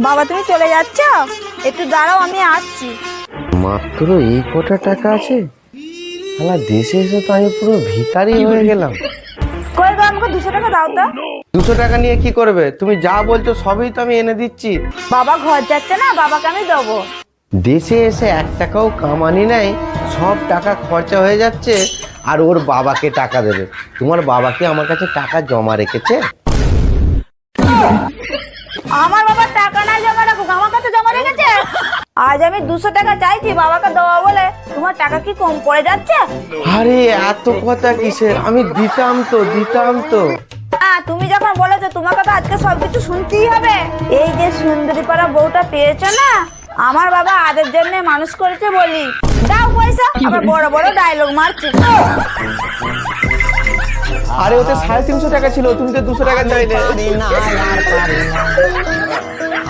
বাবা তুমি চলে যাচ্ছ? একটু দাঁড়াও, আমি আসছি। মাত্র এই কটা টাকা আছে? শালা দেশে এসে তো আমি পুরো ভিখারি হয়ে গেলাম। কই গো, আমাকে 200 টাকা দাও তো। 200 টাকা নিয়ে কি করবে? তুমি যা বলছো সবই তো আমি এনে দিচ্ছি। বাবা ঘর যাচ্ছে না, বাবাকে আমি দেবো। দেশে এসে 1 টাকাও কামানি নাই, সব টাকা খরচা হয়ে যাচ্ছে আর ওর বাবাকে টাকা দেবে। তোমার বাবা কি আমার কাছে টাকা জমা রেখেছে? আমার বাবা টাকা না জমা রাখুক, আমার কাছে জমা রেখেছে। আজ আমি 200 টাকা চাইছি বাবাকে দেওয়া বলে, তোমার টাকা কি কম পড়ে যাচ্ছে? আরে এত কথা কিসের, আমি দিতাম তো। তুমি যখন বলেছো তোমাকে তো আজকে সবকিছু শুনতেই হবে। এই যে সুন্দরী পাড়া বউটা পেয়েছো না, আমার বাবা আদের জন্য মানুষ করেছে বলি। দাও পয়সা, আবার বড় বড় ডায়লগ মারছে। আরে ওতে 350 টাকা ছিল, তুমি তো 200 টাকা চাইলে।